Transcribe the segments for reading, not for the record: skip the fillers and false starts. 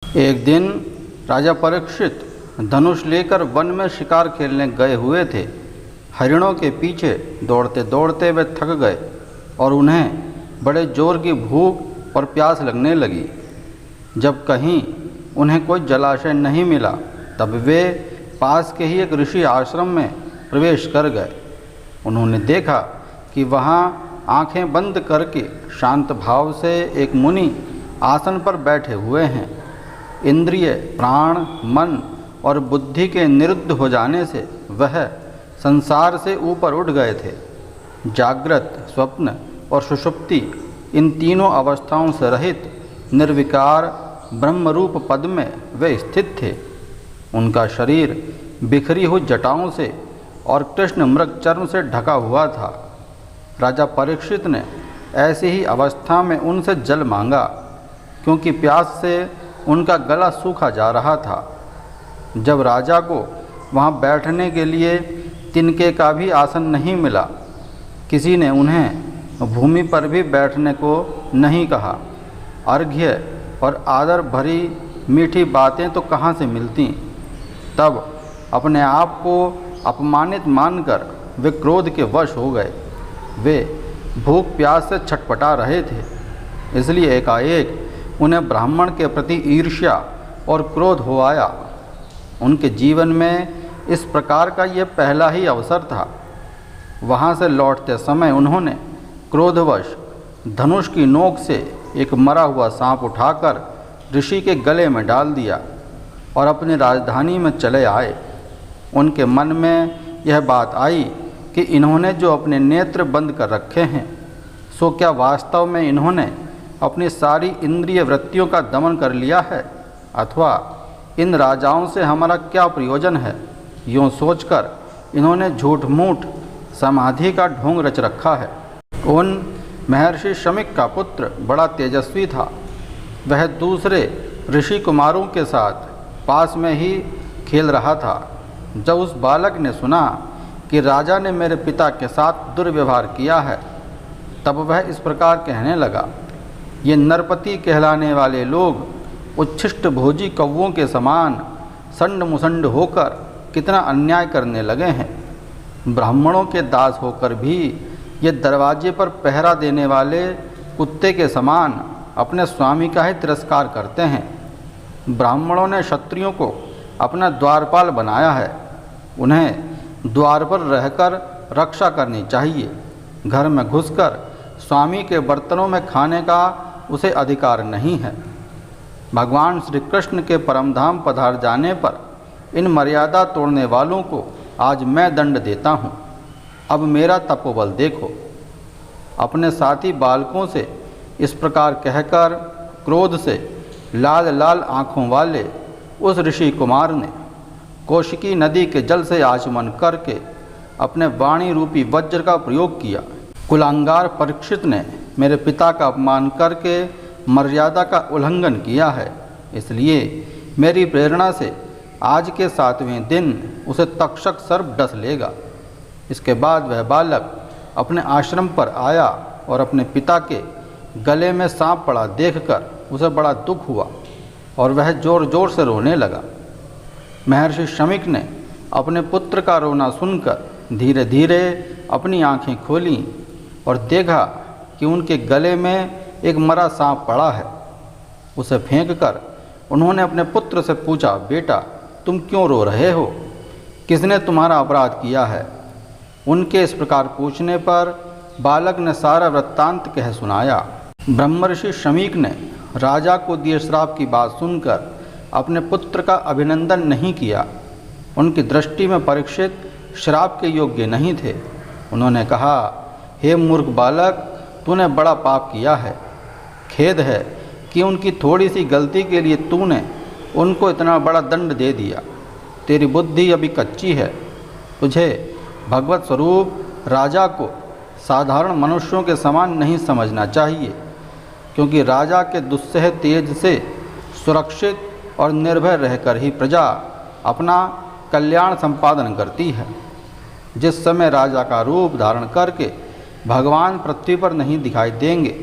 एक दिन राजा परीक्षित धनुष लेकर वन में शिकार खेलने गए हुए थे। हरिणों के पीछे दौड़ते दौड़ते वे थक गए और उन्हें बड़े जोर की भूख और प्यास लगने लगी। जब कहीं उन्हें कोई जलाशय नहीं मिला तब वे पास के ही एक ऋषि आश्रम में प्रवेश कर गए। उन्होंने देखा कि वहाँ आंखें बंद करके शांत भाव से एक मुनि आसन पर बैठे हुए हैं। इंद्रिय, प्राण, मन और बुद्धि के निरुद्ध हो जाने से वह संसार से ऊपर उठ गए थे। जागृत, स्वप्न और सुषुप्ति इन तीनों अवस्थाओं से रहित निर्विकार ब्रह्मरूप पद में वे स्थित थे। उनका शरीर बिखरी हुई जटाओं से और कृष्ण मृग चर्म से ढका हुआ था। राजा परीक्षित ने ऐसी ही अवस्था में उनसे जल मांगा, क्योंकि प्यास से उनका गला सूखा जा रहा था। जब राजा को वहाँ बैठने के लिए तिनके का भी आसन नहीं मिला, किसी ने उन्हें भूमि पर भी बैठने को नहीं कहा। अर्घ्य और आदर भरी मीठी बातें तो कहाँ से मिलती। तब अपने आप को अपमानित मानकर वे क्रोध के वश हो गए। वे भूख प्यास से छटपटा रहे थे, इसलिए एकाएक उन्हें ब्राह्मण के प्रति ईर्ष्या और क्रोध हो आया। उनके जीवन में इस प्रकार का यह पहला ही अवसर था। वहाँ से लौटते समय उन्होंने क्रोधवश धनुष की नोक से एक मरा हुआ सांप उठाकर ऋषि के गले में डाल दिया और अपनी राजधानी में चले आए। उनके मन में यह बात आई कि इन्होंने जो अपने नेत्र बंद कर रखे हैं, सो क्या वास्तव में इन्होंने अपनी सारी इंद्रिय वृत्तियों का दमन कर लिया है, अथवा इन राजाओं से हमारा क्या प्रयोजन है। यूँ सोचकर इन्होंने झूठ मूठ समाधि का ढोंग रच रखा है। उन महर्षि शमीक का पुत्र बड़ा तेजस्वी था। वह दूसरे ऋषि कुमारों के साथ पास में ही खेल रहा था। जब उस बालक ने सुना कि राजा ने मेरे पिता के साथ दुर्व्यवहार किया है, तब वह इस प्रकार कहने लगा, ये नरपति कहलाने वाले लोग उच्छिष्ट भोजी कौवों के समान संड मुसंड होकर कितना अन्याय करने लगे हैं। ब्राह्मणों के दास होकर भी ये दरवाजे पर पहरा देने वाले कुत्ते के समान अपने स्वामी का ही तिरस्कार करते हैं। ब्राह्मणों ने क्षत्रियों को अपना द्वारपाल बनाया है। उन्हें द्वार पर रहकर रक्षा करनी चाहिए। घर में घुसकर स्वामी के बर्तनों में खाने का उसे अधिकार नहीं है। भगवान श्री कृष्ण के परमधाम पधार जाने पर इन मर्यादा तोड़ने वालों को आज मैं दंड देता हूँ। अब मेरा तपोबल देखो। अपने साथी बालकों से इस प्रकार कहकर क्रोध से लाल लाल आँखों वाले उस ऋषि कुमार ने कौशिकी नदी के जल से आचमन करके अपने वाणी रूपी वज्र का प्रयोग किया। कुलांगार परीक्षित ने मेरे पिता का अपमान करके मर्यादा का उल्लंघन किया है, इसलिए मेरी प्रेरणा से आज के 7वें दिन उसे तक्षक सर्प डस लेगा। इसके बाद वह बालक अपने आश्रम पर आया और अपने पिता के गले में सांप पड़ा देखकर उसे बड़ा दुख हुआ और वह जोर जोर से रोने लगा। महर्षि शमीक ने अपने पुत्र का रोना सुनकर धीरे धीरे अपनी आंखें खोलीं और देखा कि उनके गले में एक मरा सांप पड़ा है। उसे फेंककर उन्होंने अपने पुत्र से पूछा, बेटा तुम क्यों रो रहे हो? किसने तुम्हारा अपराध किया है? उनके इस प्रकार पूछने पर बालक ने सारा वृत्तांत कह सुनाया। ब्रह्मर्षि शमीक ने राजा को दिए श्राप की बात सुनकर अपने पुत्र का अभिनंदन नहीं किया। उनकी दृष्टि में परीक्षित श्राप के योग्य नहीं थे। उन्होंने कहा, हे मूर्ख बालक, तूने बड़ा पाप किया है। खेद है कि उनकी थोड़ी सी गलती के लिए तूने उनको इतना बड़ा दंड दे दिया। तेरी बुद्धि अभी कच्ची है। तुझे भगवत स्वरूप राजा को साधारण मनुष्यों के समान नहीं समझना चाहिए, क्योंकि राजा के दुस्सह तेज से सुरक्षित और निर्भय रहकर ही प्रजा अपना कल्याण संपादन करती है। जिस समय राजा का रूप धारण करके भगवान पृथ्वी पर नहीं दिखाई देंगे,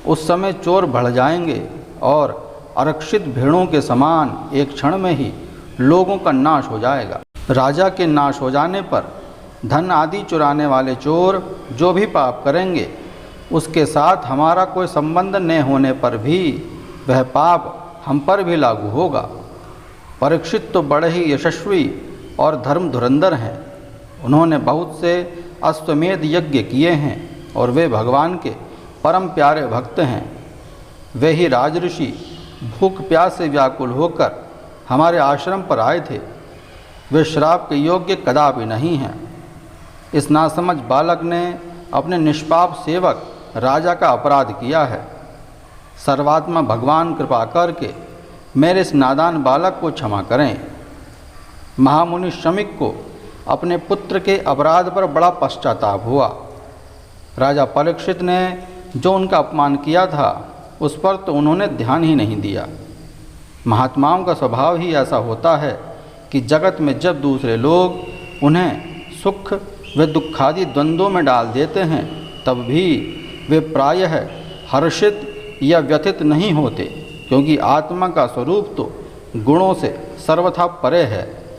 उस समय चोर बढ़ जाएंगे और आरक्षित भेड़ों के समान एक क्षण में ही लोगों का नाश हो जाएगा। राजा के नाश हो जाने पर धन आदि चुराने वाले चोर जो भी पाप करेंगे, उसके साथ हमारा कोई संबंध न होने पर भी वह पाप हम पर भी लागू होगा। परीक्षित तो बड़े ही यशस्वी और धर्म धुरंधर हैं। उन्होंने बहुत से अश्वमेध यज्ञ किए हैं और वे भगवान के परम प्यारे भक्त हैं। वे ही राजऋषि भूख प्यास से व्याकुल होकर हमारे आश्रम पर आए थे। वे श्राप के योग्य कदापि नहीं हैं। इस नासमझ बालक ने अपने निष्पाप सेवक राजा का अपराध किया है। सर्वात्मा भगवान कृपा करके मेरे इस नादान बालक को क्षमा करें। महामुनि शमिक को अपने पुत्र के अपराध पर बड़ा पश्चाताप हुआ। राजा परीक्षित ने जो उनका अपमान किया था उस पर तो उन्होंने ध्यान ही नहीं दिया। महात्माओं का स्वभाव ही ऐसा होता है कि जगत में जब दूसरे लोग उन्हें सुख व दुखादि द्वंद्वों में डाल देते हैं, तब भी वे प्रायः हर्षित या व्यथित नहीं होते, क्योंकि आत्मा का स्वरूप तो गुणों से सर्वथा परे है।